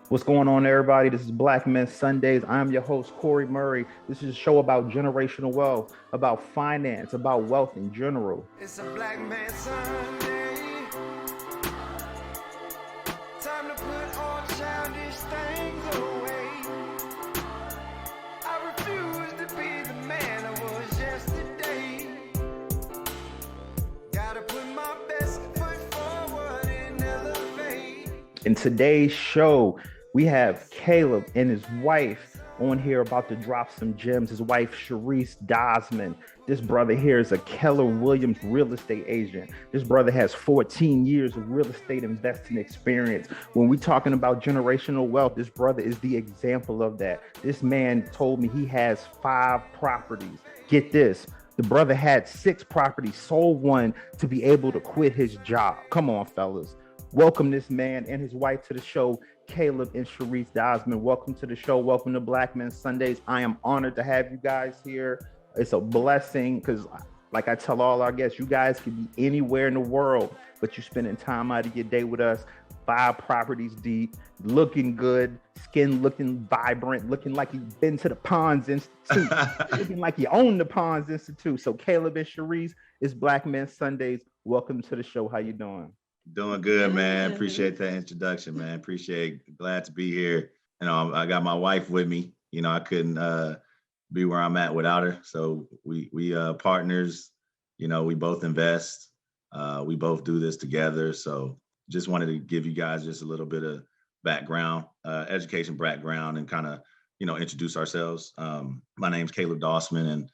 What's going on, everybody? This is Black Men Sundays. I'm your host, Corie Murray. This is a show about generational wealth, about finance, about wealth in general. It's a Black Man Sunday. Time to put all childish things away. I refuse to be the man I was yesterday. Gotta put my best foot forward and elevate. In today's show, we have Caleb and his wife on here about to drop some gems. His wife, Sherese Dossman. This brother here is a Keller Williams real estate agent. This brother has 14 years of real estate investing experience. When we're talking about generational wealth, this brother is the example of that. This man told me he has 5 properties. Get this. The brother had 6 properties, sold one to be able to quit his job. Come on, fellas. Welcome this man and his wife to the show, Caleb and Sherese Dossman. Welcome to the show. Welcome to Black Men Sundays. I am honored to have you guys here. It's a blessing because, like I tell all our guests, you guys can be anywhere in the world, but you're spending time out of your day with us. 5 properties deep, looking good, skin looking vibrant, looking like you've been to the Ponds Institute, looking like you own the Ponds Institute. So Caleb and Sherese, it's Black Men Sundays. Welcome to the show. How you doing? Doing good, man. Appreciate that introduction, man. Glad to be here. I got my wife with me. I couldn't be where I'm at without her. So we partners. We both invest. We both do this together. So just wanted to give you guys just a little bit of background, education background, and kind of introduce ourselves. My name's Caleb Dossman, and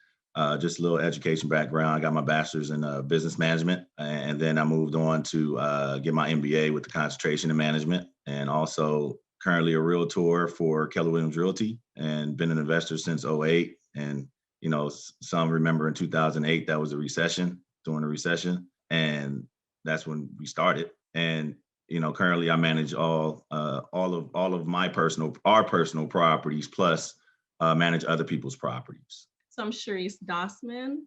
just a little education background. I got my bachelor's in business management, and then I moved on to get my MBA with the concentration in management, and also currently a realtor for Keller Williams Realty, and been an investor since '08. And some remember in 2008 that was a recession, during the recession, and that's when we started. And currently I manage all of our personal properties, plus manage other people's properties. So I'm Sherese Dossman.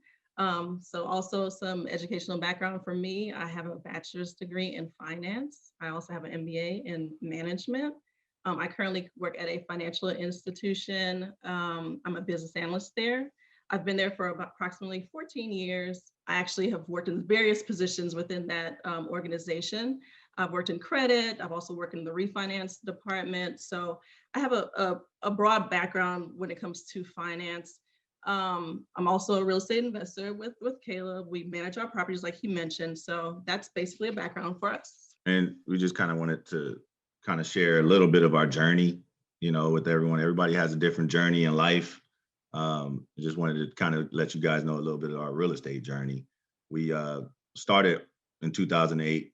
So also some educational background for me. I have a bachelor's degree in finance. I also have an MBA in management. I currently work at a financial institution. I'm a business analyst there. I've been there for about approximately 14 years. I actually have worked in various positions within that organization. I've worked in credit. I've also worked in the refinance department. So I have a broad background when it comes to finance. I'm also a real estate investor with Caleb. We manage our properties like he mentioned. So that's basically a background for us. And we just kind of wanted to kind of share a little bit of our journey, with everyone. Everybody has a different journey in life. I just wanted to kind of let you guys know a little bit of our real estate journey. We started in 2008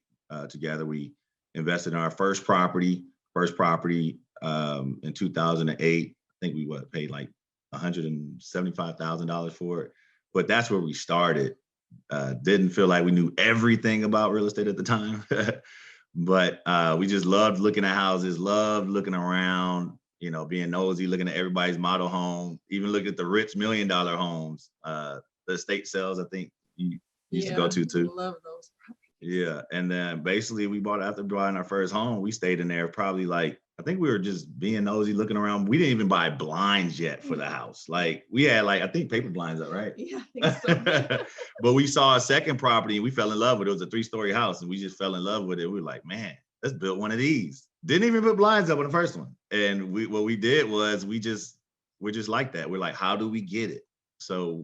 together. We invested in our first property in 2008. I think we paid like $175,000 for it, but that's where we started. Didn't feel like we knew everything about real estate at the time, but we just loved looking at houses, loved looking around, being nosy, looking at everybody's model home, even looking at the rich $1 million homes, the estate sales. I think you used to go to too. Love those properties. Yeah, and then basically after buying our first home, we stayed in there probably I think we were just being nosy, looking around. We didn't even buy blinds yet for the house. Like we had I think paper blinds up, right? Yeah, I think so. But we saw a second property and we fell in love with it. It was a 3-story house and we just fell in love with it. We were like, man, let's build one of these. Didn't even put blinds up on the first one. And what we did was we're just like that. We're like, how do we get it? So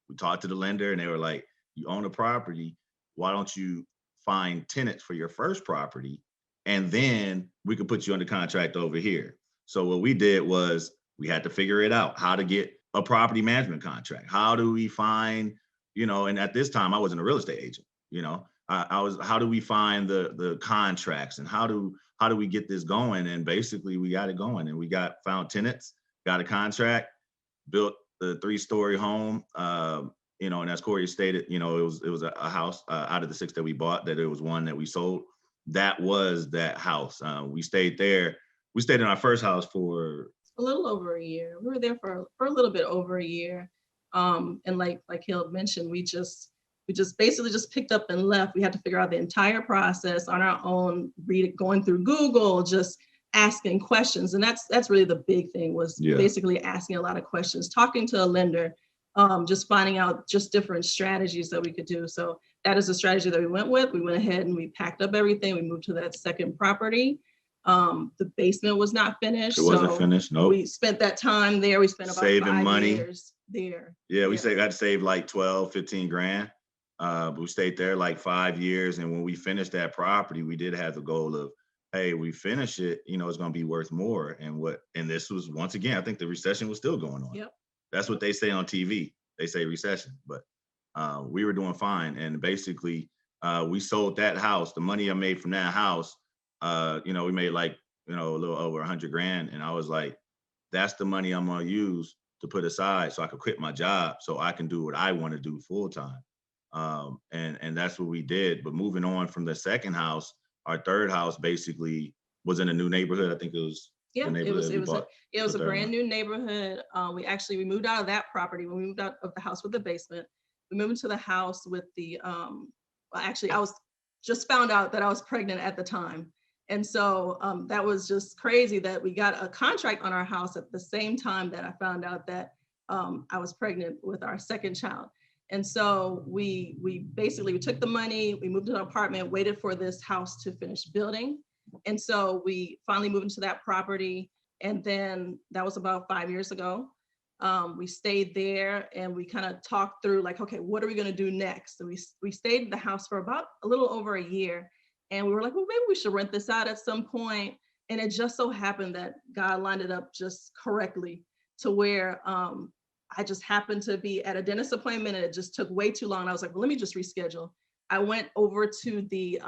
we talked to the lender and they were like, you own a property. Why don't you find tenants for your first property? And then we could put you under contract over here. So what we did was we had to figure it out, how to get a property management contract. How do we find, and at this time I wasn't a real estate agent, how do we find the contracts and how do we get this going? And basically we got it going and we found tenants, got a contract, built the 3-story home. And as Corie stated, it was a house out of the 6 that we bought, that it was one that we sold. That was that house. We stayed there. We stayed in our first house for a little over a year. We were there for a little bit over a year. And like Caleb mentioned, we just basically just picked up and left. We had to figure out the entire process on our own, going through Google, just asking questions. And that's really the big thing, was basically asking a lot of questions, talking to a lender, just finding out just different strategies that we could do. So that is a strategy that we went with. We went ahead and we packed up everything. We moved to that second property. The basement was not finished. It wasn't finished. Nope. We spent that time there. We spent about saving 5 money years there. Yeah, we got to save like 12, 15 grand. But we stayed there like 5 years. And when we finished that property, we did have the goal of, hey, we finish it, you know, it's going to be worth more. And this was, once again, I think the recession was still going on. Yep. That's what they say on TV. They say recession, but we were doing fine. And basically, we sold that house. The money I made from that house, you know, we made like, you know, a little over 100 grand. And I was like, that's the money I'm going to use to put aside so I could quit my job so I can do what I want to do full time. And that's what we did. But moving on from the second house, our third house basically was in a new neighborhood. I think it was it was a brand new neighborhood. We moved out of that property. When we moved out of the house with the basement, we moved into the house with the actually I was just found out that I was pregnant at the time. And so that was just crazy that we got a contract on our house at the same time that I found out that I was pregnant with our second child. And so we took the money, we moved to an apartment, waited for this house to finish building. And so we finally moved into that property. And then that was about 5 years ago. We stayed there and we kind of talked through like, okay, what are we going to do next? So we stayed in the house for about a little over a year. And we were like, well, maybe we should rent this out at some point. And it just so happened that God lined it up just correctly to where I just happened to be at a dentist appointment and it just took way too long. And I was like, well, let me just reschedule. I went over to the,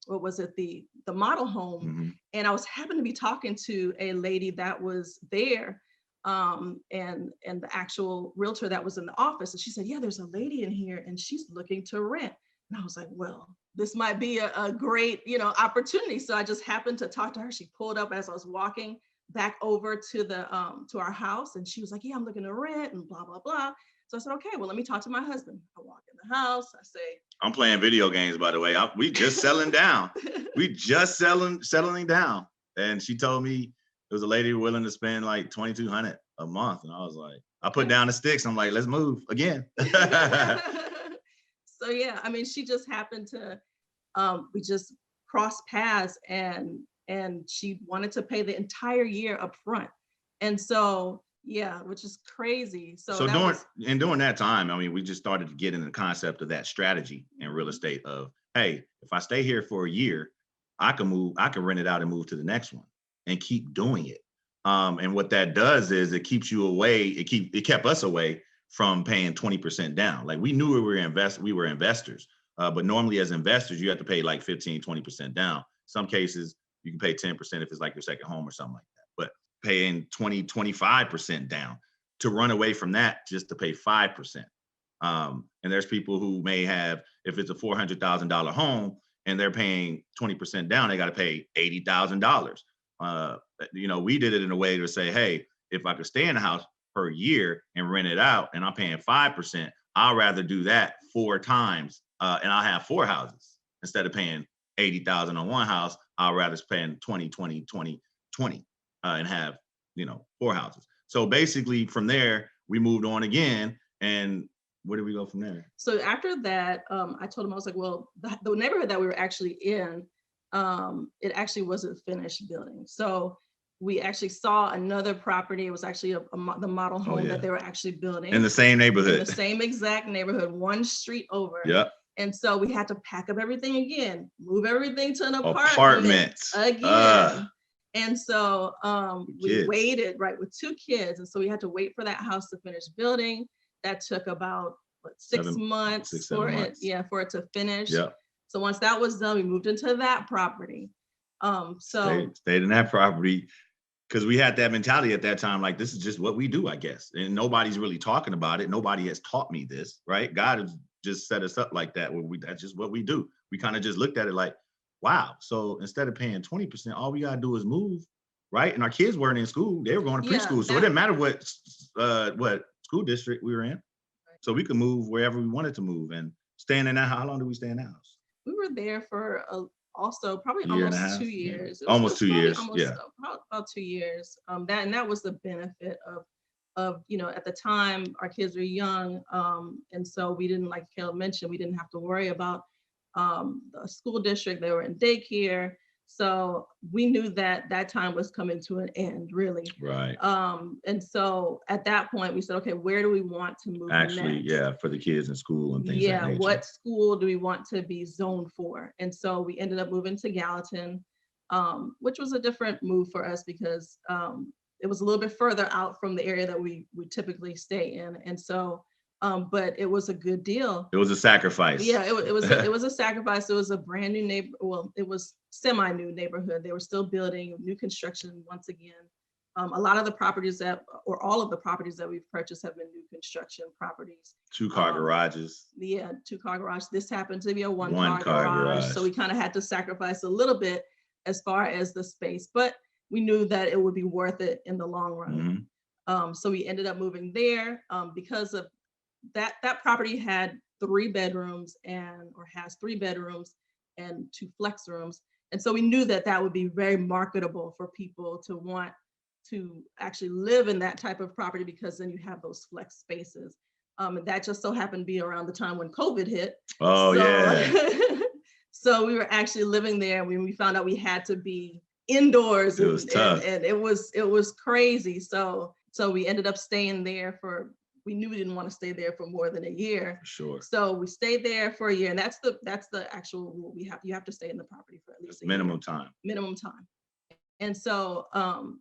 the model home. Mm-hmm. And I was happened to be talking to a lady that was there and the actual realtor that was in the office. And she said, yeah, there's a lady in here and she's looking to rent. And I was like, well, this might be a great, opportunity. So I just happened to talk to her. She pulled up as I was walking back over to the to our house, and she was like, yeah, I'm looking to rent and blah, blah, blah. So I said, okay, well, let me talk to my husband. I walk in the house. I say, I'm playing video games, by the way. We just settling down. We just settling down. And she told me there was a lady willing to spend like $2,200 a month. And I was like, I put down the sticks. I'm like, let's move again. So yeah, I mean, she just happened to, we just crossed paths and she wanted to pay the entire year up front. And so, yeah, which is crazy. So during that time, I mean, we just started to get in the concept of that strategy in real estate of, hey, if I stay here for a year, I can rent it out and move to the next one and keep doing it. And what that does is it keeps you away. It kept us away from paying 20% down. Like we knew we were investors, but normally as investors, you have to pay like 15, 20% down. Some cases you can pay 10% if it's like your second home or something like that, but paying 20, 25% down to run away from that just to pay 5%. And there's people who may have, if it's a $400,000 home and they're paying 20% down, they got to pay $80,000. We did it in a way to say, hey, if I could stay in the house per year and rent it out and I'm paying 5%, I'll rather do that 4 times and I'll have 4 houses instead of paying 80,000 on one house. I'll rather spend 20, 20, 20, 20 and have, 4 houses. So basically from there, we moved on again. And where did we go from there? So after that, I told him, I was like, well, the neighborhood that we were actually in, it actually wasn't finished building. So we actually saw another property. It was actually the model home that they were actually building. In the same neighborhood. In the same exact neighborhood, one street over. Yep. And so we had to pack up everything again, move everything to an apartment again. And so we waited, right, with 2 kids. And so we had to wait for that house to finish building. That took about 6 months for it to finish. Yep. So once that was done, we moved into that property. Stayed in that property because we had that mentality at that time, like this is just what we do, I guess. And nobody's really talking about it. Nobody has taught me this, right? God has just set us up like that. That's just what we do. We kind of just looked at it like, wow. So instead of paying 20%, all we gotta do is move, right? And our kids weren't in school; they were going to preschool, so it didn't matter what school district we were in. So we could move wherever we wanted to move and staying in that. How long did we stay in that house? We were there for also probably Year and a almost half, 2 years. It almost was 2 probably years. almost Yeah, about 2 years. That was the benefit of at the time our kids were young, and so we didn't, like Caleb mentioned, we didn't have to worry about the school district. They were in daycare, so we knew that that time was coming to an end, really. right. And so at that point, we said, okay, where do we want to move Actually, next? yeah, for the kids in school and things of that nature. What school do we want to be zoned for? And so we ended up moving to Gallatin, which was a different move for us because it was a little bit further out from the area that we typically stay in. And so, but it was a good deal. It was a sacrifice. Yeah, it was a sacrifice. It was a brand new neighbor. Well, it was semi-new neighborhood. They were still building new construction once again. A lot of the properties or all of the properties that we've purchased have been new construction properties. 2-car garages. Yeah, 2-car garage. This happened to be a 1-car One-car garage. So we kind of had to sacrifice a little bit as far as the space, but we knew that it would be worth it in the long run. Mhm. So we ended up moving there because of that property had 3 bedrooms or has 3 bedrooms and 2 flex rooms. And so we knew that that would be very marketable for people to want to actually live in that type of property because then you have those flex spaces. And that just so happened to be around the time when COVID hit. Oh, yeah. So we were actually living there when we found out we had to be indoors. It was tough. And it was crazy. So we ended up staying there we knew we didn't want to stay there for more than a year. For sure. So we stayed there for a year, and that's the actual rule. You have to stay in the property for at least minimum time. Minimum time. And so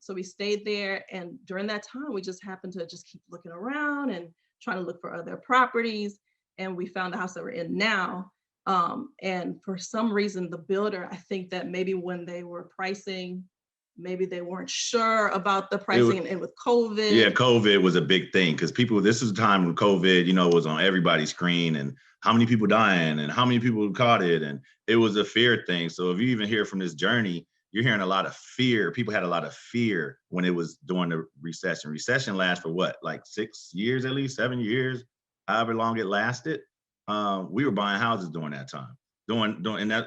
so we stayed there, and during that time we just happened to just keep looking around and trying to look for other properties, and we found the house that we're in now. And for some reason the builder, I think that maybe when they were pricing, maybe they weren't sure about the pricing, and with COVID. Yeah, COVID was a big thing because this is a time when COVID, was on everybody's screen, and how many people dying and how many people caught it. And it was a fear thing. So if you even hear from this journey, you're hearing a lot of fear. People had a lot of fear when it was during the recession. Recession lasts for what, like 6 years, at least 7 years, however long it lasted. We were buying houses during that time, during that,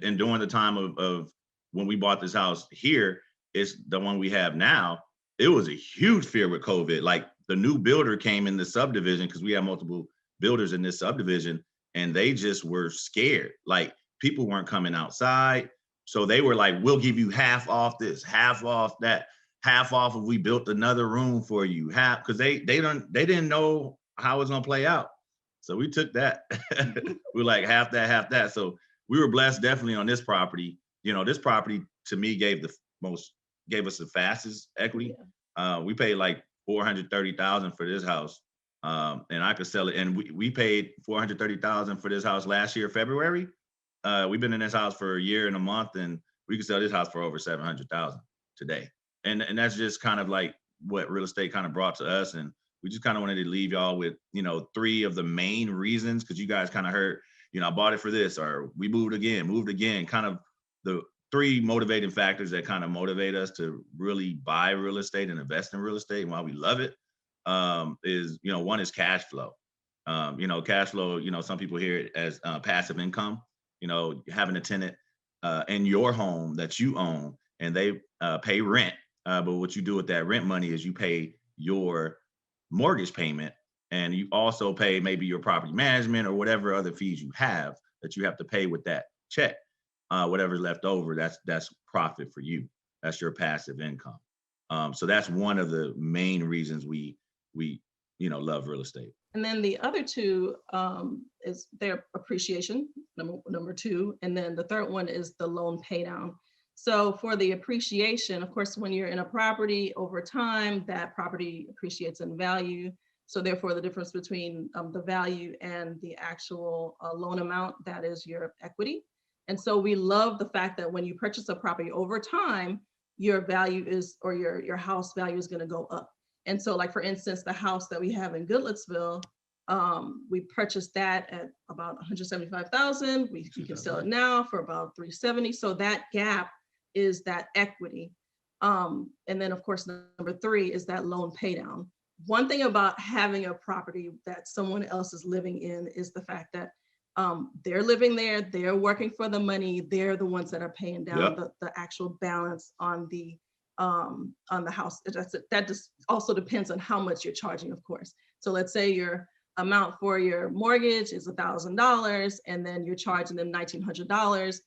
and during the time of when we bought this house here, it's the one we have now. It was a huge fear with COVID. Like the new builder came in the subdivision because we have multiple builders in this subdivision, and they just were scared. Like people weren't coming outside. So they were like, we'll give you half off this, half off that, half off if we built another room for you, half, because they didn't know how it was gonna play out. So we took that. We're like half that. So we were blessed definitely on this property. This property to me gave us the fastest equity. Yeah. We paid like $430,000 for this house. And I could sell it. And we paid $430,000 for this house last year, February. We've been in this house for a year and a month, and we could sell this house for over $700,000 today. And that's just kind of like what real estate kind of brought to us. And we just kind of wanted to leave y'all with, 3 of the main reasons, because you guys kind of heard, I bought it for this, or we moved again, kind of the 3 motivating factors that kind of motivate us to really buy real estate and invest in real estate and why we love it is, one is cash flow. Cash flow, some people hear it as passive income, having a tenant in your home that you own, and they pay rent. But what you do with that rent money is you pay your mortgage payment, and you also pay maybe your property management or whatever other fees you have that you have to pay with that check. Whatever's left over, that's profit for you. That's your passive income. So that's one of the main reasons we love real estate. And then the other 2 is their appreciation, number 2, and then the third one is the loan pay down. So for the appreciation, of course, when you're in a property over time, that property appreciates in value. So therefore, the difference between the value and the actual loan amount, that is your equity. And so we love the fact that when you purchase a property over time, your value is, or your house value is going to go up. And so, like, for instance, the house that we have in Goodlettsville, we purchased that at about $175,000. We can sell it now for about $370,000. So that gap is that equity. And then, of course, number 3 is that loan pay down. One thing about having a property that someone else is living in is the fact that they're living there, they're working for the money, they're the ones that are paying down Yep. the actual balance on the house. That just also depends on how much you're charging, of course. So let's say your amount for your mortgage is $1,000 and then you're charging them $1,900.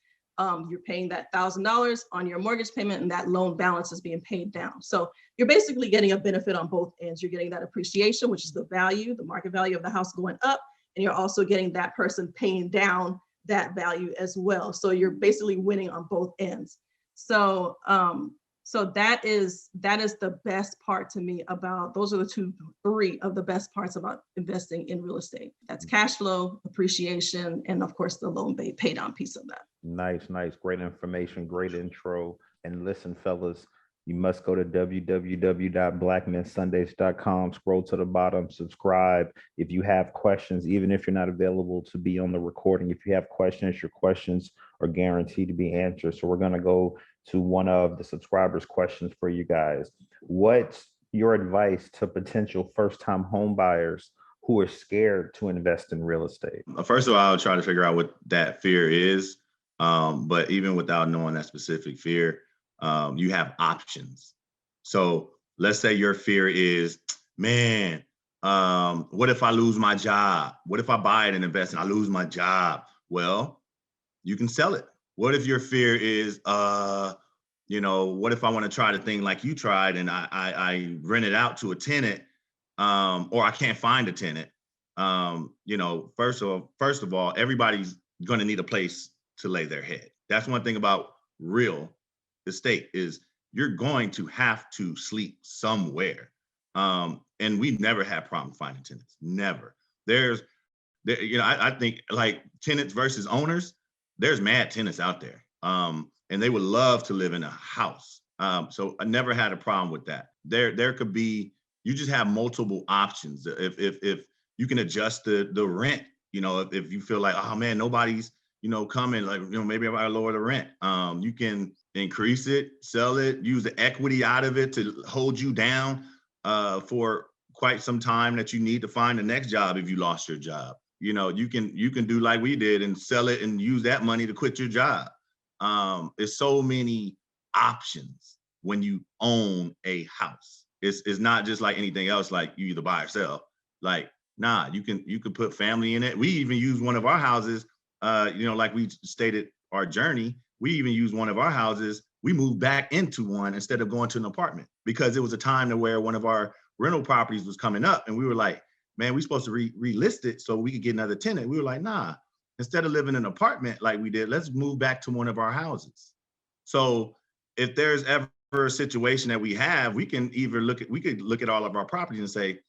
You're paying that $1,000 on your mortgage payment and that loan balance is being paid down. So you're basically getting a benefit on both ends. You're getting that appreciation, which is the value, the market value of the house going up, and you're also getting that person paying down that value as well. So you're basically winning on both ends. So so that is the best part to me about, those are the three of the best parts about investing in real estate. That's cash flow, appreciation, and of course the loan pay down piece of that. Nice. Great information, great intro. And listen, fellas, you must go to www.blackmensundays.com, scroll to the bottom, subscribe. If you have questions, even if you're not available to be on the recording, if you have questions, your questions are guaranteed to be answered. So we're going to go to one of the subscribers' questions for you guys. What's your advice to potential first-time home buyers who are scared to invest in real estate? First of all, I'll try to figure out what that fear is. But even without knowing that specific fear, you have options. So let's say your fear is, man, what if I lose my job? What if I buy it and invest and I lose my job? Well, you can sell it. What if your fear is, what if I want to try the thing like you tried and I rent it out to a tenant, or I can't find a tenant? First of all, everybody's going to need a place to lay their head. That's one thing about real estate is you're going to have to sleep somewhere. And we never had problem finding tenants. Never. I think like tenants versus owners, there's mad tenants out there. And they would love to live in a house. So I never had a problem with that. There could be, you just have multiple options. If you can adjust the rent, if you feel like, oh man, nobody's, coming, like, maybe if I lower the rent, you can increase it, sell it, use the equity out of it to hold you down for quite some time that you need to find the next job if you lost your job. You can do like we did and sell it and use that money to quit your job. There's so many options when you own a house. It's not just like anything else, like you either buy or sell. Like, nah, you can put family in it. We even use one of our houses, like we stated our journey, we even used one of our houses. We moved back into one instead of going to an apartment because it was a time to where one of our rental properties was coming up. And we were like, man, we're supposed to relist it so we could get another tenant. We were like, nah, instead of living in an apartment like we did, let's move back to one of our houses. So if there's ever a situation that we have, we could look at all of our properties and say,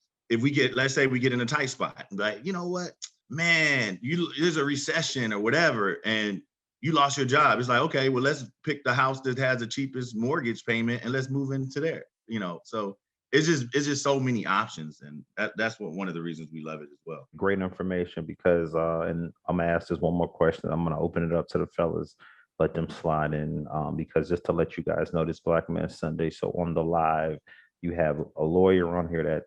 let's say we get in a tight spot, like, you know what, man, there's a recession or whatever, and you lost your job. It's like, okay, well, let's pick the house that has the cheapest mortgage payment and let's move into there. So it's just so many options, and that's one of the reasons we love it as well. Great information, because and I'm gonna ask this one more question. I'm gonna open it up to the fellas, let them slide in, because just to let you guys know, this Black Man Sunday. So on the live, you have a lawyer on here that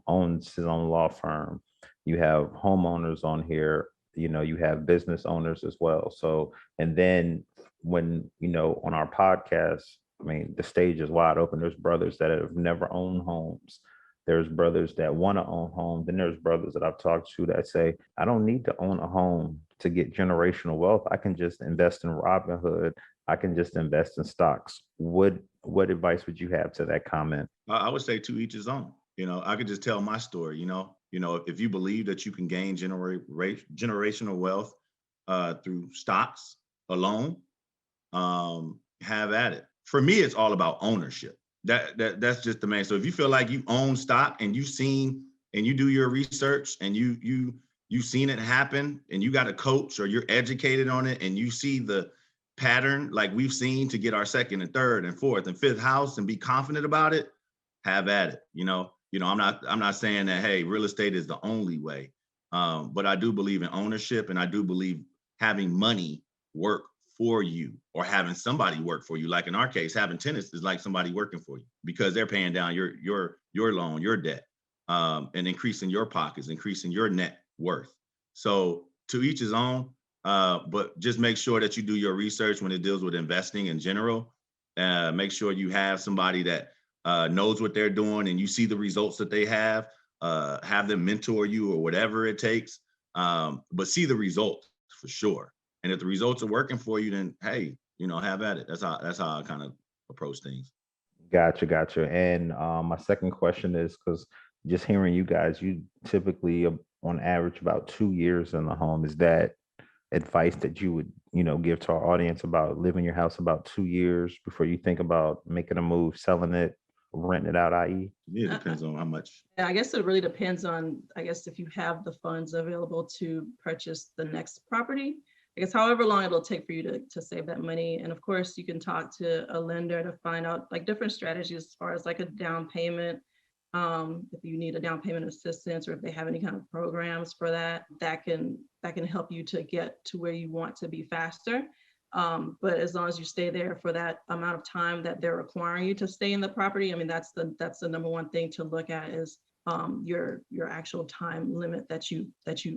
owns his own law firm. You have homeowners on here. You have business owners as well. So, and then when, on our podcast, I mean, the stage is wide open. There's brothers that have never owned homes. There's brothers that want to own homes. And there's brothers that I've talked to that say, I don't need to own a home to get generational wealth. I can just invest in Robinhood. I can just invest in stocks. What advice would you have to that comment? I would say to each his own. I could just tell my story, if you believe that you can gain generational wealth through stocks alone, have at it. For me, it's all about ownership. That's just the main. So if you feel like you own stock and you've seen and you do your research and you've seen it happen and you got a coach or you're educated on it and you see the pattern like we've seen to get our second and third and fourth and fifth house and be confident about it, have at it. I'm not saying that, hey, real estate is the only way, but I do believe in ownership, and I do believe having money work for you or having somebody work for you. Like in our case, having tenants is like somebody working for you because they're paying down your loan, your debt, and increasing your pockets, increasing your net worth. So to each his own. But just make sure that you do your research when it deals with investing in general. Make sure you have somebody that knows what they're doing and you see the results that they have them mentor you or whatever it takes. But see the results for sure. And if the results are working for you, then hey, have at it. That's how I kind of approach things. Gotcha. And my second question is, because just hearing you guys, you typically on average about 2 years in the home. Is that advice that you would, give to our audience about living your house about 2 years before you think about making a move, selling it, renting it out, i.e.? Yeah, it depends on how much. Yeah, I guess it really depends on, if you have the funds available to purchase the next property. I guess however long it'll take for you to save that money. And of course, you can talk to a lender to find out like different strategies as far as like a down payment. If you need a down payment assistance or if they have any kind of programs for that can help you to get to where you want to be faster. But as long as you stay there for that amount of time that they're requiring you to stay in the property, I mean, that's the number one thing to look at is your actual time limit that you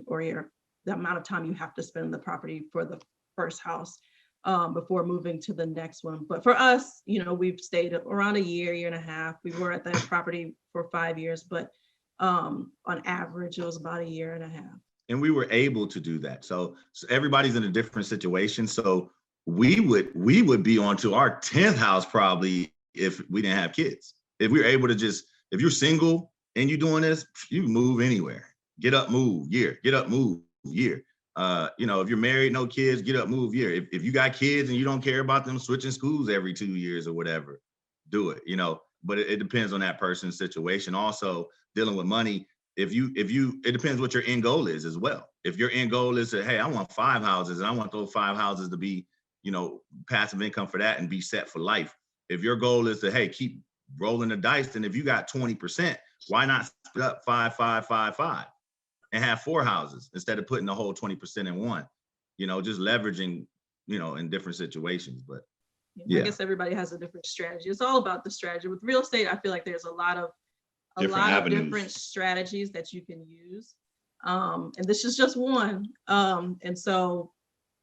or the amount of time you have to spend in the property for the first house before moving to the next one. But for us, we've stayed around a year and a half. We were at that property for 5 years, but on average, it was about a year and a half. And we were able to do that. So everybody's in a different situation. So we would be on to our 10th house probably if we didn't have kids. If we were able to if you're single and you're doing this, you can move anywhere. Get up, move, year. Get up, move, year. If you're married, no kids, get up, move, year. If you got kids and you don't care about them switching schools every 2 years or whatever, do it, but it depends on that person's situation. Also dealing with money. It depends what your end goal is as well. If your end goal is to, hey, I want 5 houses and I want those 5 houses to be, passive income for that and be set for life. If your goal is to, hey, keep rolling the dice, then if you got 20%, why not split up 5, 5, 5, 5 and have 4 houses instead of putting the whole 20% in one, just leveraging, in different situations. But I guess everybody has a different strategy. It's all about the strategy. With real estate, I feel like there's a lot of different strategies that you can use. And this is just one. And so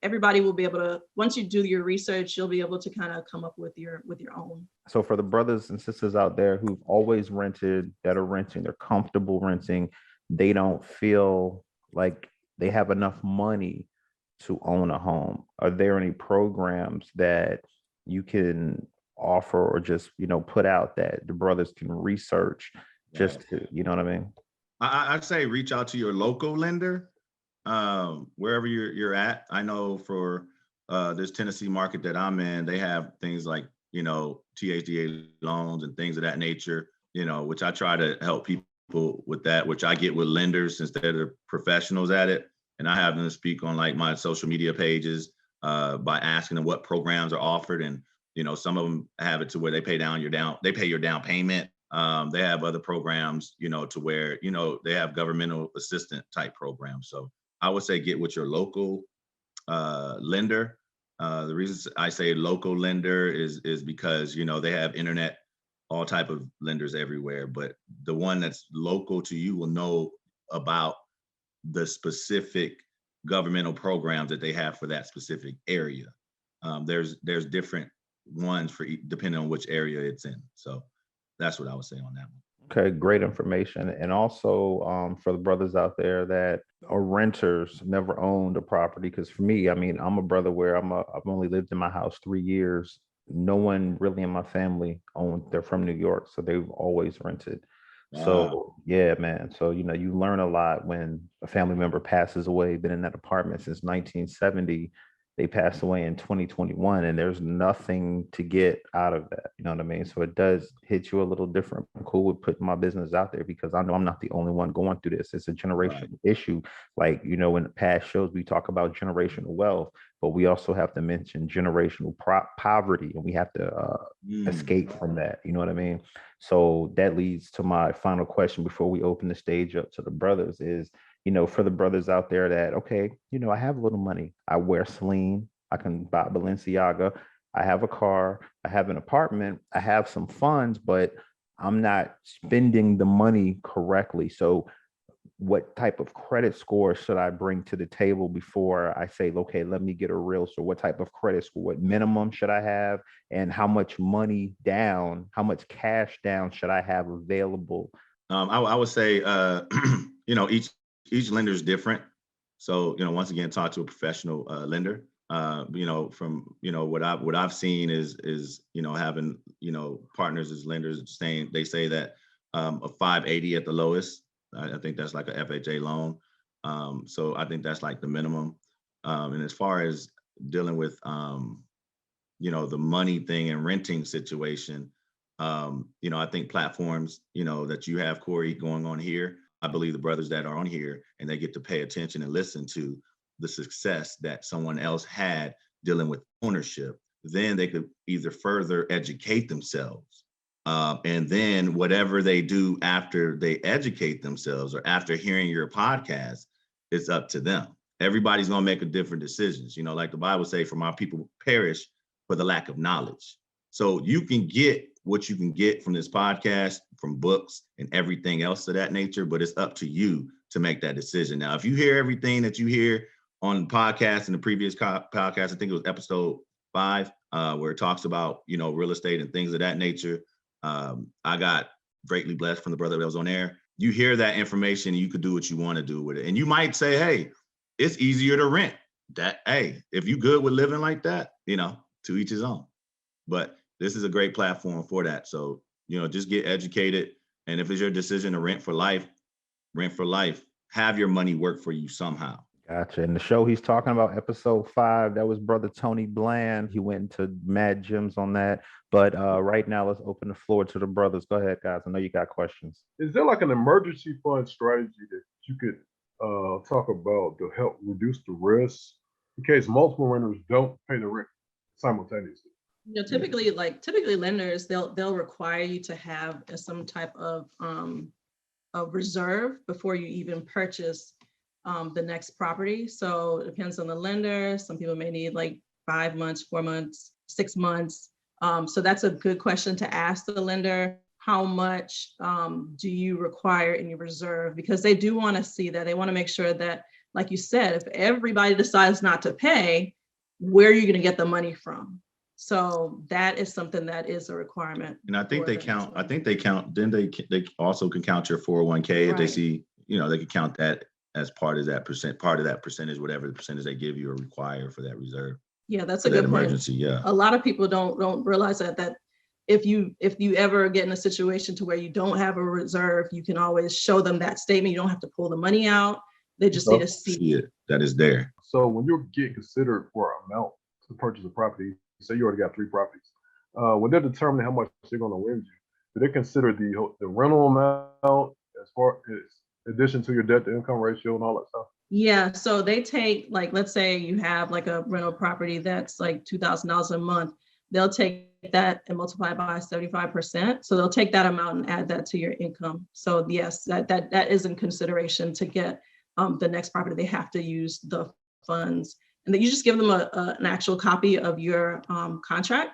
everybody will be able to, once you do your research, you'll be able to kind of come up with your own. So for the brothers and sisters out there who've always rented, that are renting, they're comfortable renting, they don't feel like they have enough money to own a home. Are there any programs that you can offer or just, put out that the brothers can research just to, you know what I mean? I'd say reach out to your local lender, wherever you're at. I know for this Tennessee market that I'm in, they have things like, THDA loans and things of that nature, which I try to help people with that, which I get with lenders instead of professionals at it. And I have them speak on like my social media pages by asking them what programs are offered. And, some of them have it to where they pay your down payment. They have other programs, to where, they have governmental assistant type programs. So I would say get with your local lender. The reason I say local lender is because, they have internet, all type of lenders everywhere, but the one that's local to you will know about the specific governmental programs that they have for that specific area. There's different ones for depending on which area it's in. So that's what I would say on that one. Okay, great information. And also for the brothers out there that are renters, never owned a property, because for me, I mean, I'm a brother where I've only lived in my house 3 years. No one really in my family owned. They're from New York, so they've always rented. Wow. So yeah, man. So you learn a lot when a family member passes away. Been in that apartment since 1970. They passed away in 2021, and there's nothing to get out of that. You know what I mean? So it does hit you a little different. I'm cool with putting my business out there because I know I'm not the only one going through this. It's a generational issue. Like, in the past shows, we talk about generational wealth, but we also have to mention generational poverty, and we have to escape from that. You know what I mean? So that leads to my final question before we open the stage up to the brothers is, for the brothers out there that, okay, I have a little money. I wear Celine. I can buy Balenciaga. I have a car. I have an apartment. I have some funds, but I'm not spending the money correctly. So what type of credit score should I bring to the table before I say, okay, let me get a realtor? What type of credit score, what minimum should I have? And how much money down, how much cash down should I have available? I would say, you know, each lender is different. So, you know, once again, talk to a professional lender. You know, from, you know, what I've seen is, you know, having, you know, partners as lenders saying, they say that a 580 at the lowest. I think that's like a FHA loan. So I think that's like the minimum. And as far as dealing with, you know, the money thing and renting situation, you know, I think platforms, you know, that you have, Corie, going on here, I believe the brothers that are on here and they get to pay attention and listen to the success that someone else had dealing with ownership, then they could either further educate themselves. And then whatever they do after they educate themselves or after hearing your podcast, it's up to them. Everybody's going to make a different decisions. You know, like the Bible say, for my people perish for the lack of knowledge. So you can get what you can get from this podcast, from books and everything else of that nature, but it's up to you to make that decision. Now, if you hear everything that you hear on the podcast and the previous podcast, I think it was episode 5, where it talks about, you know, real estate and things of that nature. I got greatly blessed from the brother that was on air. You hear that information, you could do what you want to do with it. And you might say, hey, it's easier to rent. That, hey, if you good with living like that, you know, to each his own. But this is a great platform for that. So, you know, just get educated. And if it's your decision to rent for life, have your money work for you somehow. Gotcha. And the show he's talking about, episode 5, that was Brother Tony Bland. He went into mad gems on that. But right now, let's open the floor to the brothers. Go ahead, guys. I know you got questions. Is there like an emergency fund strategy that you could talk about to help reduce the risk in case multiple renters don't pay the rent simultaneously? You know, typically lenders, they'll require you to have some type of a reserve before you even purchase the next property. So it depends on the lender. Some people may need like 5 months, 4 months, 6 months. So that's a good question to ask the lender. How much do you require in your reserve? Because they do want to see that. They want to make sure that, like you said, if everybody decides not to pay, where are you going to get the money from? So that is something that is a requirement. And I think they count. Then they also can count your 401k if they see, you know, they can count that as part of that percentage, whatever the percentage they give you or require for that reserve. Yeah, that's a good emergency. point. Yeah, a lot of people don't realize that if you ever get in a situation to where you don't have a reserve, you can always show them that statement. You don't have to pull the money out. They just need to see it that is there. So when you get considered for amount to purchase a property, say you already got 3 properties, when they're determining how much they're going to lend you, do they consider the rental amount as far as addition to your debt to income ratio and all that stuff? Yeah, so they take, like, let's say you have like a rental property that's like $2,000 a month. They'll take that and multiply it by 75%. So they'll take that amount and add that to your income. So yes, that is in consideration to get the next property. They have to use the funds, and then you just give them an actual copy of your contract,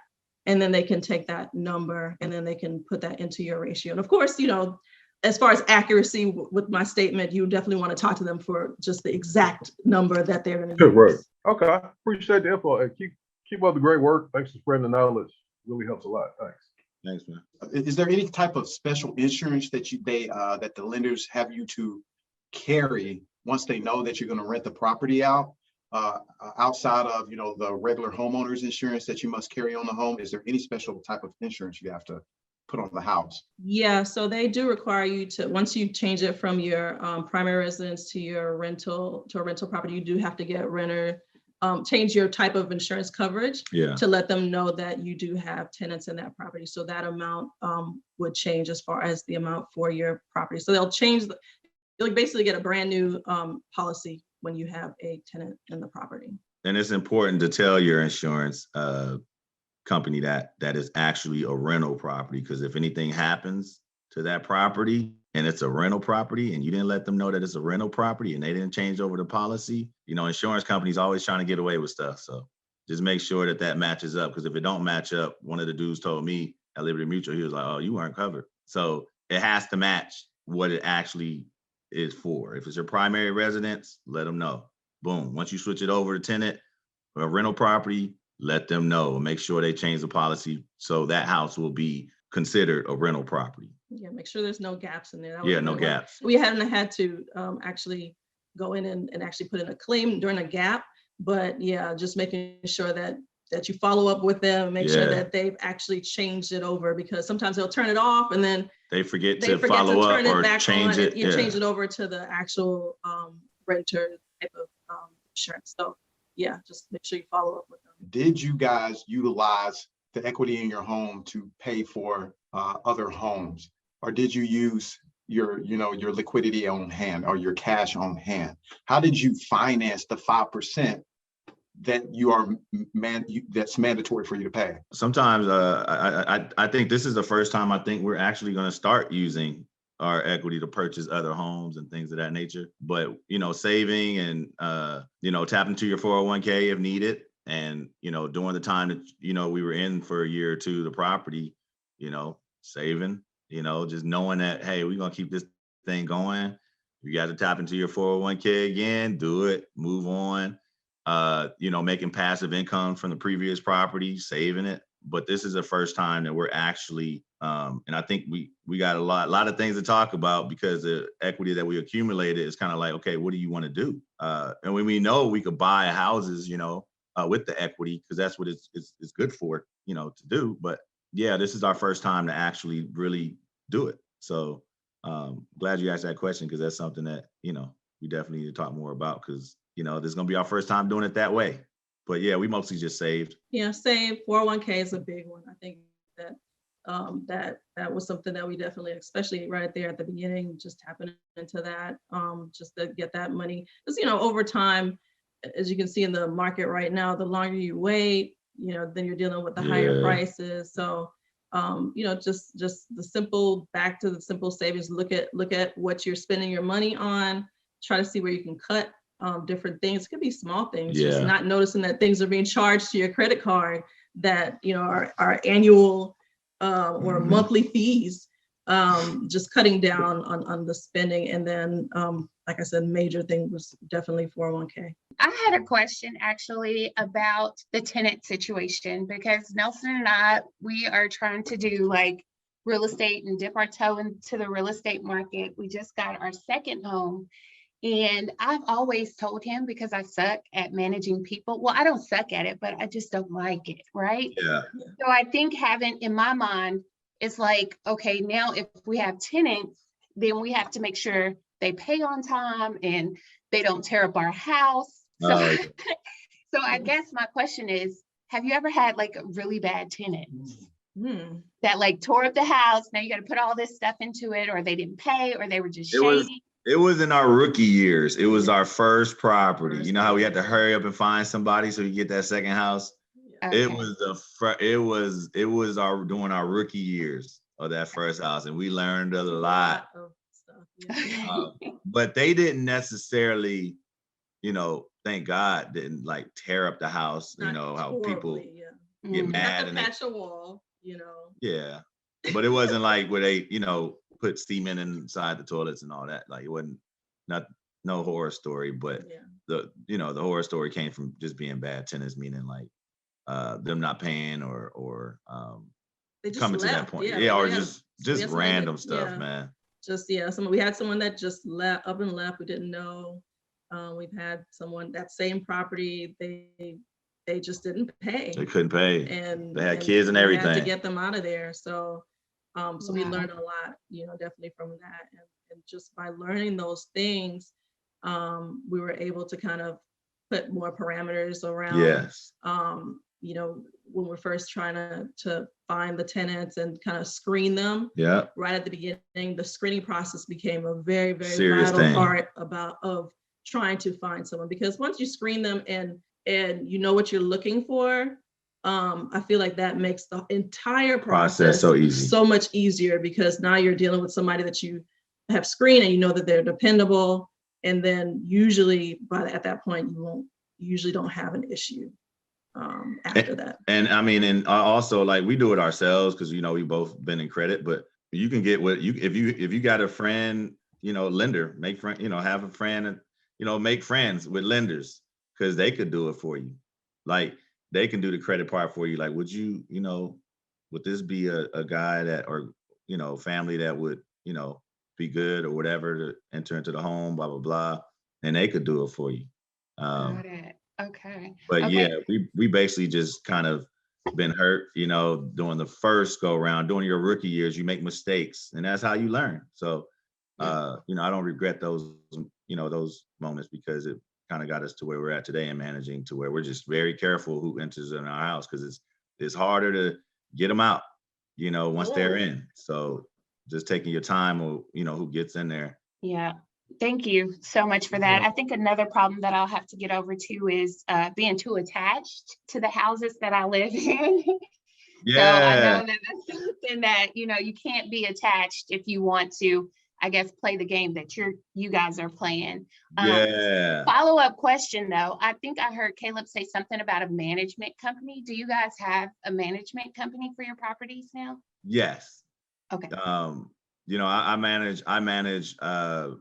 and then they can take that number and then they can put that into your ratio. And of course, you know, as far as accuracy with my statement, you definitely want to talk to them for just the exact number that they're going to use. Right. Okay. Appreciate the info. And keep up the great work. Thanks for spreading the knowledge. Really helps a lot. Thanks, man. Is there any type of special insurance that that the lenders have you to carry once they know that you're going to rent the property out, outside of, you know, the regular homeowners insurance that you must carry on the home? Is there any special type of insurance you have to put on the house? Yeah, so they do require you to, once you change it from your primary residence to a rental property, you do have to get change your type of insurance coverage to let them know that you do have tenants in that property. So that amount would change as far as the amount for your property. So you'll basically get a brand new policy when you have a tenant in the property. And it's important to tell your insurance company that is actually a rental property, because if anything happens to that property and it's a rental property and you didn't let them know that it's a rental property and they didn't change over the policy, you know, insurance companies always trying to get away with stuff. So just make sure that matches up, because if it don't match up, one of the dudes told me at Liberty Mutual, he was like, oh, you weren't covered. So it has to match what it actually is for. If it's your primary residence, let them know. Boom. Once you switch it over to tenant or a rental property, let them know. Make sure they change the policy so that house will be considered a rental property. Yeah, make sure there's no gaps in there. That Yeah, was no another one. gaps. We hadn't had to actually go in and actually put in a claim during a gap, but yeah, just making sure that you follow up with them, make sure Yeah. that they've actually changed it over, because sometimes they'll turn it off and then They forget they to forget follow to up turn it or back change on. it. You Yeah. change it over to the actual renter type of insurance. So yeah, just make sure you follow up with them. Did you guys utilize the equity in your home to pay for other homes? Or did you use your liquidity on hand or your cash on hand? How did you finance the 5% that that's mandatory for you to pay? Sometimes I think this is the first time I think we're actually going to start using our equity to purchase other homes and things of that nature. But, saving and, tap into your 401k if needed. And, during the time that, we were in for a year or two, the property, saving, just knowing that, hey, we're going to keep this thing going. You got to tap into your 401k again, do it, move on. Making passive income from the previous property, saving it. But this is the first time that we're actually, and I think we got a lot of things to talk about, because the equity that we accumulated is kind of like, okay, what do you want to do? And when we know we could buy houses, with the equity, because that's what it's good for, to do. But yeah, this is our first time to actually really do it. So glad you asked that question, because that's something that, we definitely need to talk more about, because this is gonna be our first time doing it that way. But yeah, we mostly just saved. Yeah, save 401k is a big one. I think that that was something that we definitely, especially right there at the beginning, just tapping into that, just to get that money. Because over time, as you can see in the market right now, the longer you wait, then you're dealing with the higher prices. So just back to the simple savings. Look at what you're spending your money on. Try to see where you can cut different things. It could be small things, just not noticing that things are being charged to your credit card that are annual or monthly fees. Just cutting down on the spending. And then like I said, major thing was definitely 401k. I had a question actually about the tenant situation, because Nelson and I, we are trying to do like real estate and dip our toe into the real estate market. We just got our second home. And I've always told him, because I suck at managing people. Well, I don't suck at it, but I just don't like it, right? Yeah. So I think having, in my mind, it's like, okay, now if we have tenants, then we have to make sure they pay on time and they don't tear up our house. So, so I guess my question is, have you ever had like a really bad tenant that like tore up the house? Now you got to put all this stuff into it, or they didn't pay, or they were just shady? It was in our rookie years. It was our first property. You know how we had to hurry up and find somebody so you get that second house? Okay. It was during our rookie years of that first house, and we learned a lot. Of stuff. But they didn't necessarily, thank God, didn't like tear up the house. Not how horribly, people yeah. get Mhm. mad Not and to patch a wall, yeah. But it wasn't like where they, put steaming inside the toilets and all that. Like it wasn't no horror story, but yeah. the horror story came from just being bad tenants, meaning like them not paying or They just coming left. to that point. Yeah, Or we had just random that, stuff, man. We had someone that just left, up and left. We didn't know. We've had someone, that same property, they just didn't pay. They couldn't pay. And they had kids and everything. We had to get them out of there. So we learned a lot, definitely from that. And just by learning those things, we were able to kind of put more parameters around. Yes. When we're first trying to find the tenants and kind of screen them. Yeah. Right at the beginning, the screening process became a very, very serious vital thing. part of trying to find someone, because once you screen them and you know what you're looking for, I feel like that makes the entire process so easy, so much easier, because now you're dealing with somebody that you have screened and you know that they're dependable. And then usually at that point, you don't have an issue after that. And I mean, and also like we do it ourselves because we both been in credit, but you can get if you got a friend lender, make friend, have a friend and, make friends with lenders because they could do it for you. Like they can do the credit part for you. Like, would you, would this be a guy that, or, family that would, be good or whatever to enter into the home, blah, blah, blah. And they could do it for you. Got it. Okay. But Okay. yeah, we basically just kind of been hurt, during the first go around, during your rookie years, you make mistakes and that's how you learn. So, I don't regret those, those moments because it kind of got us to where we're at today and managing to where we're just very careful who enters in our house because it's harder to get them out, once they're in. So just taking your time or, who gets in there. Yeah. Thank you so much for that. I think another problem that I'll have to get over to is being too attached to the houses that I live in. Yeah. So I know that that's something that, you can't be attached if you want to, I guess, play the game that you guys are playing. Yeah. Follow-up question though. I think I heard Caleb say something about a management company. Do you guys have a management company for your properties now? Yes. Okay. I manage our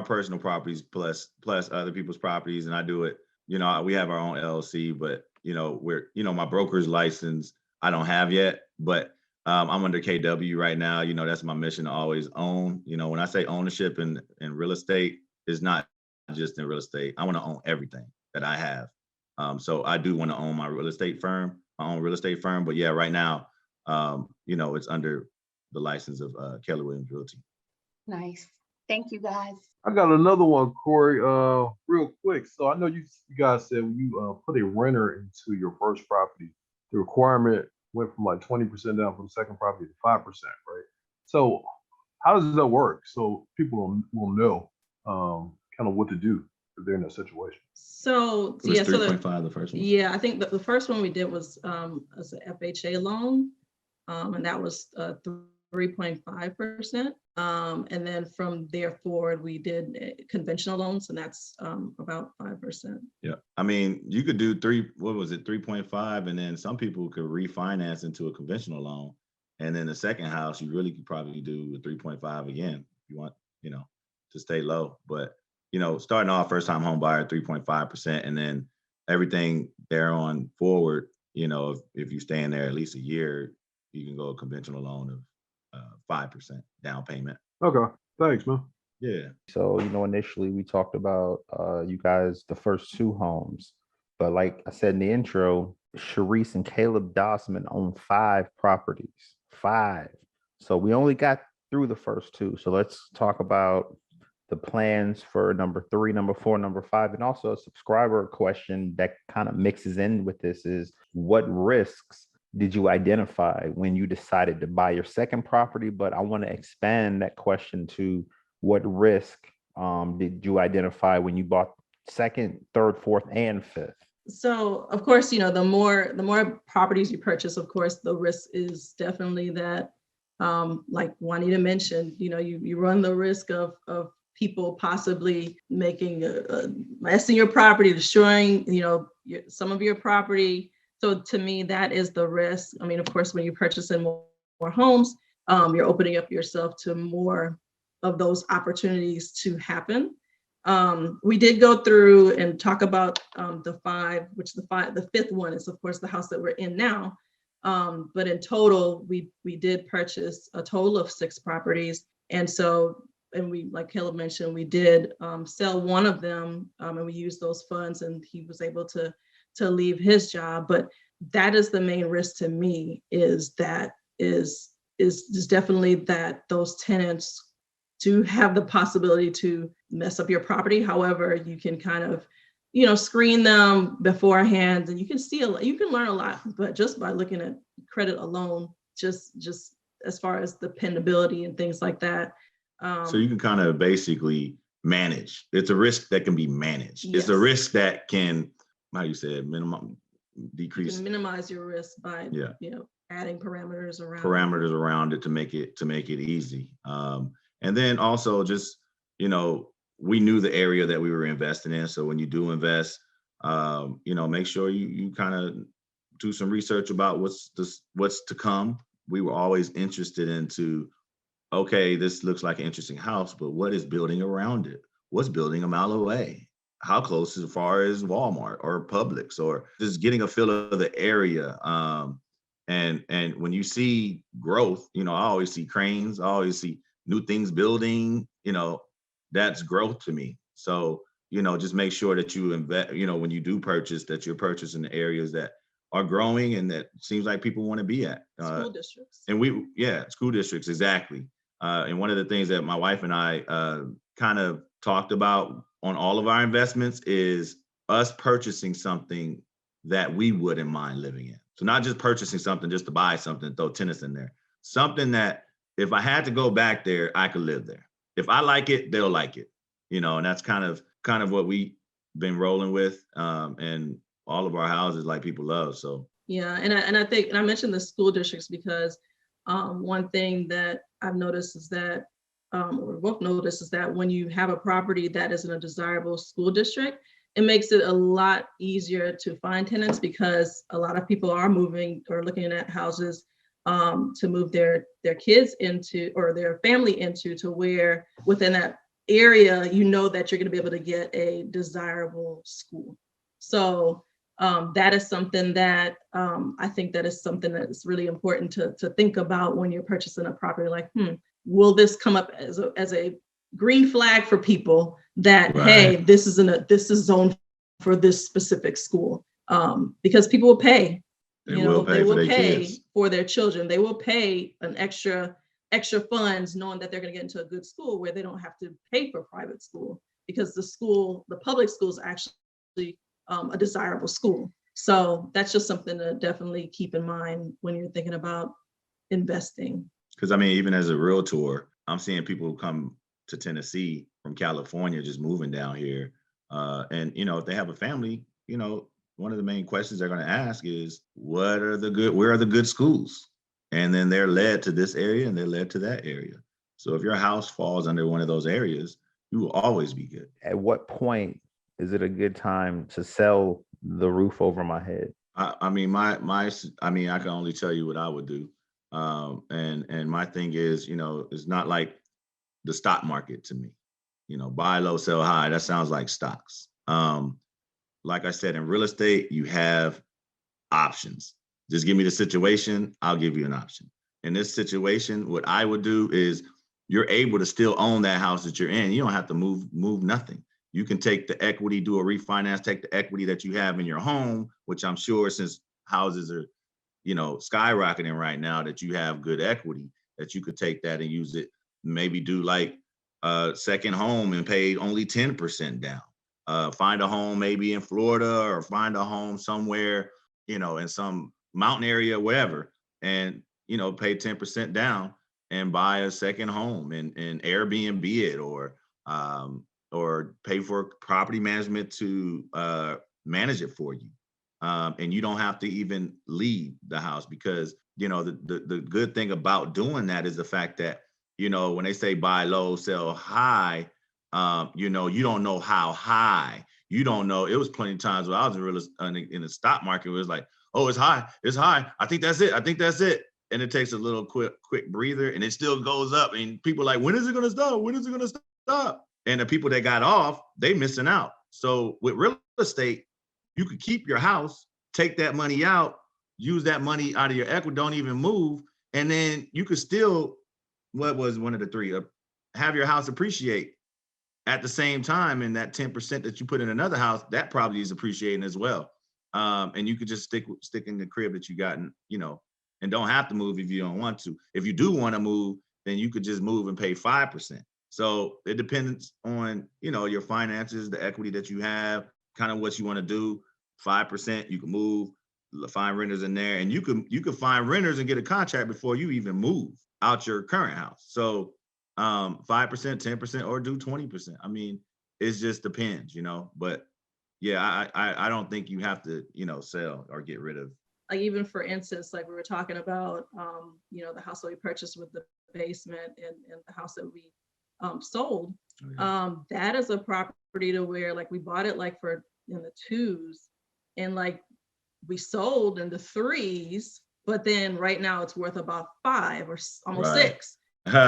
personal properties plus other people's properties, and I do it. We have our own LLC, but we're my broker's license I don't have yet, but I'm under KW right now. That's my mission to always own. When I say ownership in real estate, it's not just in real estate. I want to own everything that I have. So I do want to own my own real estate firm. But yeah, right now, it's under the license of Keller Williams Realty. Nice. Thank you guys. I got another one, Corie, real quick. So I know you guys said when you put a renter into your first property, the requirement went from like 20% down from the second property to 5%, right? So how does that work? So people will know kind of what to do if they're in that situation. So It was yeah, 3.5 the first one. Yeah, I think the first one we did was as an FHA loan, and that was 3.5%. And then from there forward, we did conventional loans, and that's about 5%. Yeah, I mean, you could do 3.5, and then some people could refinance into a conventional loan, and then the second house you really could probably do a 3.5 again if you want, to stay low. But starting off first time home buyer 3.5%, and then everything there on forward, if you stay in there at least a year, you can go a conventional loan of 5% down payment. Okay, thanks, man. Yeah. So, initially we talked about you guys, the first two homes, but like I said in the intro, Sherese and Caleb Dossman own 5 properties, 5. So we only got through the first 2. So let's talk about the plans for number 3, number 4, number 5, and also a subscriber question that kind of mixes in with this is, what risks did you identify when you decided to buy your second property? But I want to expand that question to, what risk did you identify when you bought second, third, fourth, and fifth? So of course, the more properties you purchase, of course, the risk is definitely that, like Juanita mentioned, you run the risk of people possibly making a mess in your property, destroying, some of your property. So to me, that is the risk. I mean, of course, when you purchase in more homes, you're opening up yourself to more of those opportunities to happen. We did go through and talk about the 5, which the fifth one is, of course, the house that we're in now. But in total, we did purchase a total of 6 properties. And so, and we, like Caleb mentioned, we did sell one of them, and we used those funds, and he was able to leave his job. But that is the main risk to me, is definitely that those tenants do have the possibility to mess up your property. However, you can kind of, screen them beforehand, and you can you can learn a lot, but just by looking at credit alone, just as far as dependability and things like that. So you can kind of basically manage. It's a risk that can be managed. Yes. It's a risk that can, how you said, decrease. You can minimize your risk by, adding parameters around it to make it easy. And then also just, we knew the area that we were investing in. So when you do invest, make sure you kind of do some research about what's to come. We were always interested into okay, this looks like an interesting house, but what is building around it? What's building a mile away? How close as far as Walmart or Publix, or just getting a feel of the area. And when you see growth, you know, I always see cranes, I always see new things building, you know, that's growth to me. So, you know, just make sure that you invest, you know, when you do purchase, that you're purchasing the areas that are growing and that seems like people want to be at. School districts. And yeah, school districts, exactly. And one of the things that my wife and I kind of talked about on all of our investments is us purchasing something that we wouldn't mind living in. So not just purchasing something just to buy something, throw tennis in there. Something that if I had to go back there, I could live there. If I like it, they'll like it. You know, and that's kind of what we've been rolling with. And all of our houses, like, people love. So yeah, and I think, and I mentioned the school districts because one thing that I've noticed is that, or both noticed, is that when you have a property that is in a desirable school district, it makes it a lot easier to find tenants because a lot of people are moving or looking at houses to move their kids into, or their family into, to where within that area, you know that you're going to be able to get a desirable school. So that is something that I think that is something that's really important to think about when you're purchasing a property. Like, will this come up as a green flag for people that, Right. hey, this is zoned for this specific school? Because people will pay. they will pay kids. for their children. They will pay an extra funds knowing that they're going to get into a good school where they don't have to pay for private school, because the public school is actually a desirable school. So that's just something to definitely keep in mind when you're thinking about investing. Because I mean, even as a realtor, I'm seeing people who come to Tennessee from California just moving down here. And, you know, if they have a family, you know, one of the main questions they're going to ask is, where are the good schools? And then they're led to this area and they're led to that area. So if your house falls under one of those areas, you will always be good. At what point is it a good time to sell the roof over my head? I mean, I can only tell you what I would do. And my thing is, you know, it's not like the stock market to me. You know, buy low, sell high. That sounds like stocks. Like I said, in real estate, you have options. Just give me the situation, I'll give you an option. In this situation, what I would do is, you're able to still own that house that you're in. You don't have to move nothing. You can take the equity, do a refinance, take the equity that you have in your home, which I'm sure, since houses are, you know, skyrocketing right now, that you have good equity, that you could take that and use it, maybe do like a second home and pay only 10% down. Find a home maybe in Florida, or find a home somewhere, you know, in some mountain area, wherever, and, you know, pay 10% down and buy a second home and Airbnb it, or pay for property management to manage it for you. And you don't have to even leave the house, because, you know, the good thing about doing that is the fact that, you know, when they say buy low, sell high, you know, you don't know how high. You don't know. It was plenty of times when I was in the stock market where it was like, oh, it's high. I think that's it. And it takes a little quick breather, and it still goes up. And people are like, when is it going to stop? When is it going to stop? And the people that got off, they missing out. So with real estate, you could keep your house, take that money out, use that money out of your equity, don't even move. And then you could still, what was one of the three, have your house appreciate at the same time. And that 10% that you put in another house, that probably is appreciating as well. And you could just stick in the crib that you got, and, you know, and don't have to move if you don't want to. If you do want to move, then you could just move and pay 5%. So it depends on, you know, your finances, the equity that you have, kind of what you want to do. 5%, you can move, find renters in there, and you could find renters and get a contract before you even move out your current house. So 5%, 10%, or do 20%. I mean, it just depends, you know. But yeah, I don't think you have to, you know, sell or get rid of. Like, even for instance, like we were talking about, you know, the house that we purchased with the basement, and the house that we sold. That is a property to where, like, we bought it like for in the 2s, and like we sold in the 3s, but then right now it's worth about 5 or almost Right. 6.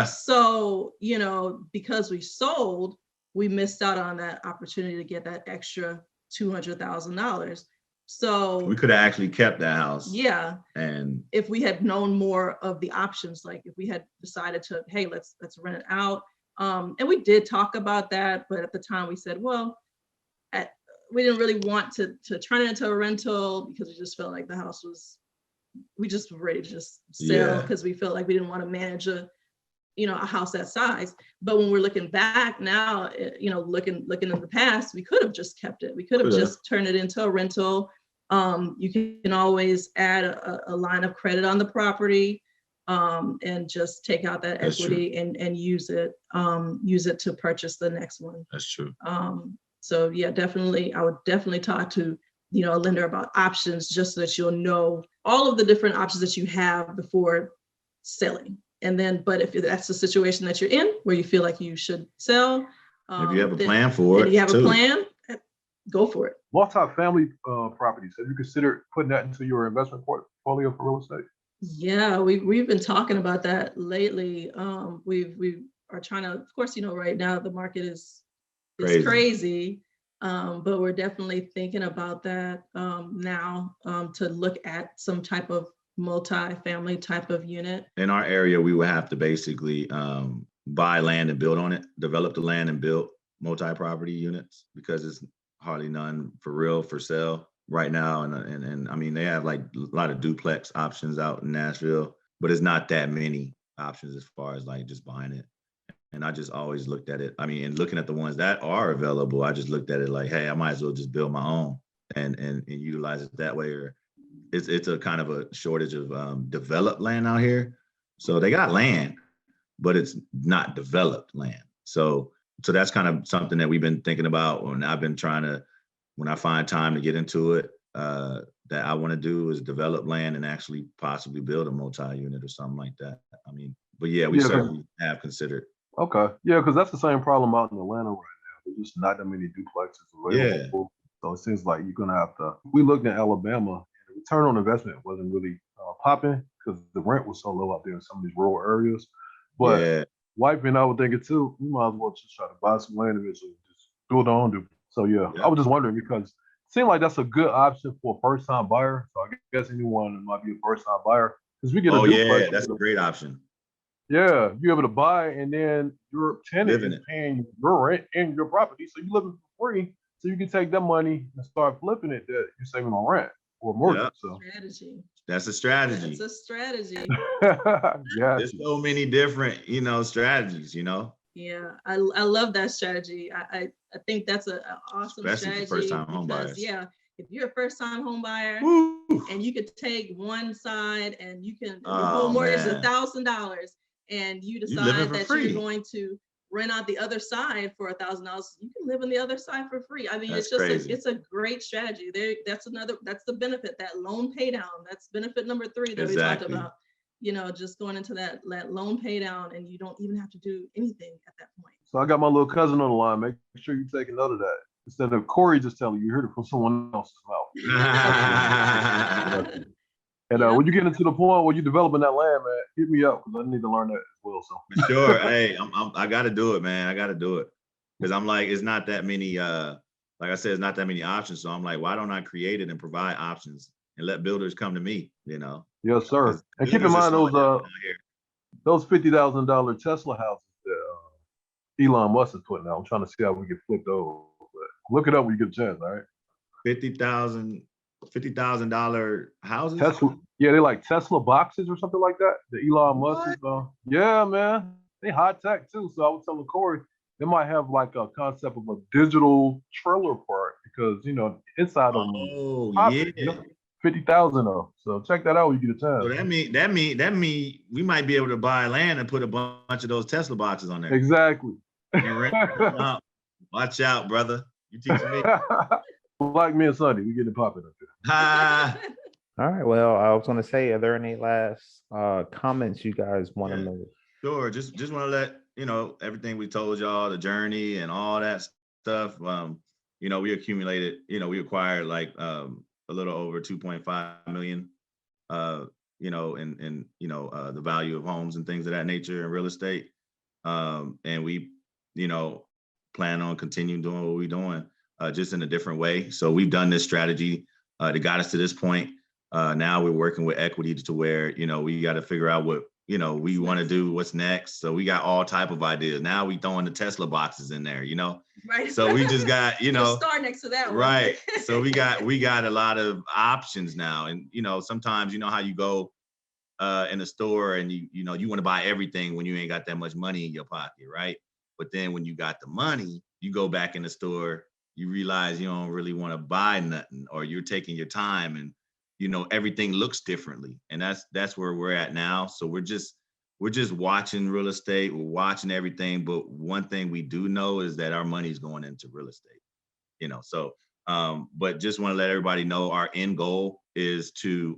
So, you know, because we sold, we missed out on that opportunity to get that extra $200,000. So We could have actually kept that house. yeah, And if we had known more of the options, like if we had decided to, hey, let's rent it out. And we did talk about that, but at the time we said, well, we didn't really want to turn it into a rental because we just felt like the house was, we just were ready to just sell because we felt like we didn't want to manage a house that size. But when we're looking back now, you know, looking in the past, we could have just kept it. We could have just turned it into a rental. You can always add a line of credit on the property, and just take out that equity and use it to purchase the next one. That's true. So yeah, definitely, I would definitely talk to, you know, a lender about options, just so that you'll know all of the different options that you have before selling. And then, but if that's the situation that you're in, where you feel like you should sell, if you have a plan for it, and you have a plan, go for it. Multi-family properties, have you considered putting that into your investment portfolio for real estate? Yeah, we've been talking about that lately. We are trying to, of course, you know, right now the market is crazy. But we're definitely thinking about that now, to look at some type of multi-family type of unit. In our area, we would have to basically buy land and build on it, develop the land and build multi-property units, because there's hardly none for real for sale right now. And I mean, they have like a lot of duplex options out in Nashville, but it's not that many options as far as like just buying it. And I just always looked at it. I mean, and looking at the ones that are available, I just looked at it like, hey, I might as well just build my own and utilize it that way. Or it's a kind of a shortage of developed land out here. So they got land, but it's not developed land. So that's kind of something that we've been thinking about, and I've been trying to, when I find time to get into it, that I want to do is develop land and actually possibly build a multi-unit or something like that. I mean, but yeah, we certainly have considered. Okay. Yeah, because that's the same problem out in Atlanta right now. There's just not that many duplexes available. So it seems like you're going to have to. We looked at Alabama, and the return on investment wasn't really popping because the rent was so low out there in some of these rural areas. But wife and I were thinking too, we might as well just try to buy some land and just do it on. So yeah, I was just wondering, because it seemed like that's a good option for a first-time buyer. So I guess anyone that might be a first-time buyer, because we get a duplex. That's a great option. Yeah, you're able to buy, and then your tenant is paying your rent in your property, so you live for free. So you can take that money and start flipping it that you're saving on rent or mortgage. So strategy. That's a strategy. That's a strategy. There's so many different, strategies. Yeah, I love that strategy. I think that's an awesome strategy. For first-time home buyers. Yeah, if you're a first-time home buyer and you could take one side and you can your whole mortgage is $1,000. And you decide that you're going to rent out the other side for $1,000, you can live on the other side for free. I mean, it's just it's a great strategy. That's the benefit, that loan pay down. That's benefit number 3 that we talked about. You know, just going into that loan pay down, and you don't even have to do anything at that point. So I got my little cousin on the line. Make sure you take a note of that. Instead of Corie just telling you, heard it from someone else's mouth. And when you get into the point where you're developing that land, man, hit me up, because I need to learn that as well. So for sure. Hey, I got to do it, man. I got to do it, because I'm like, it's not that many. Like I said, it's not that many options. So I'm like, why don't I create it and provide options and let builders come to me? Yes, sir. And keep in mind those $50,000 Tesla houses that Elon Musk is putting out. I'm trying to see how we can flip those. But look it up when you get a chance. All right. $50,000 houses. Tesla, yeah, they like Tesla boxes or something like that. The Elon Musk is, yeah, man, they high tech too. So I was telling Corie, they might have like a concept of a digital trailer park, because inside of them, 50,000 of. So check that out when you get a chance. So that mean we might be able to buy land and put a bunch of those Tesla boxes on there. Exactly. Watch out, brother. You teaching me. Like me and Sonny, we getting popping up there. All right. Well, I was going to say, are there any last comments you guys want to make? Sure. Just want to let everything we told y'all, the journey and all that stuff. We accumulated. We acquired like a little over 2.5 million you know, and you know, the value of homes and things of that nature in real estate. And we, you know, plan on continuing doing what we're doing, just in a different way. So we've done this strategy that got us to this point. Now we're working with equity to where, you know, we got to figure out what, you know, we want to do, what's next. So we got all type of ideas. Now we throwing the Tesla boxes in there, you know. Right. So we just got, you know, star next to that one. right. So we got a lot of options now. And, you know, sometimes, you know how you go in a store and you know, you want to buy everything when you ain't got that much money in your pocket, right? But then when you got the money, you go back in the store, you realize you don't really want to buy nothing, or you're taking your time, and you know, everything looks differently. And that's where we're at now. So we're just watching real estate, we're watching everything. But one thing we do know is that our money's going into real estate, you know. So but just want to let everybody know our end goal is to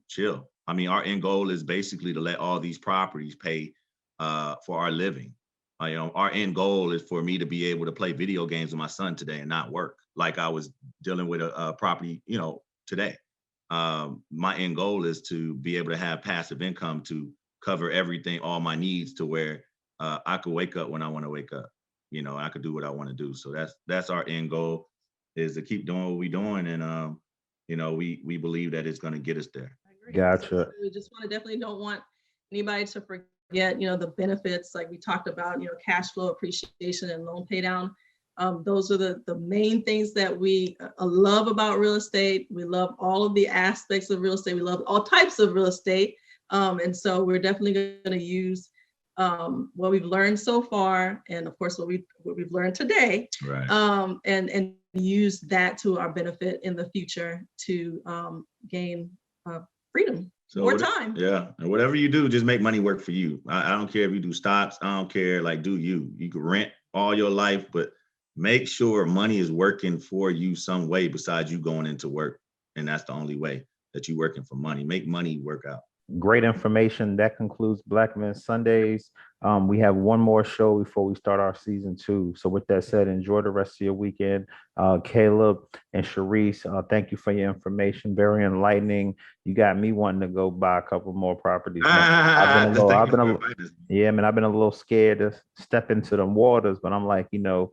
chill. I mean, our end goal is basically to let all these properties pay for our living. You know, our end goal is for me to be able to play video games with my son today and not work, like I was dealing with a property, you know, today. My end goal is to be able to have passive income to cover everything, all my needs, to where I could wake up when I want to wake up, you know, I could do what I want to do. So that's our end goal, is to keep doing what we're doing. And, you know, we believe that it's going to get us there. Gotcha. We just definitely don't want anybody to forget, you know, the benefits, like we talked about, you know, cash flow appreciation and loan pay down. Those are the main things that we love about real estate. We love all of the aspects of real estate. We love all types of real estate. And so we're definitely going to use what we've learned so far, and of course what we've learned today, right? And use that to our benefit in the future to gain freedom, so more time. Yeah, and whatever you do, just make money work for you. I don't care if you do stocks. I don't care. Like, do you can rent all your life, but make sure money is working for you some way besides you going into work. And that's the only way that you're working for money. Make money work out. Great information. That concludes Black Men Sundays. We have one more show before we start our season 2. So with that said, enjoy the rest of your weekend. Caleb and Sherese, thank you for your information. Very enlightening. You got me wanting to go buy a couple more properties. I've been a little scared to step into the waters, but I'm like, you know,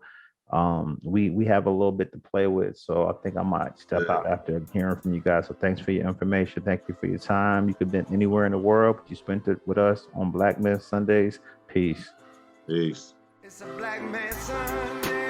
we have a little bit to play with, so I think I might step out after hearing from you guys. So thanks for your information. Thank you for your time. You could have been anywhere in the world, but you spent it with us on Black Men Sundays. Peace. Peace. It's a Black Man Sunday.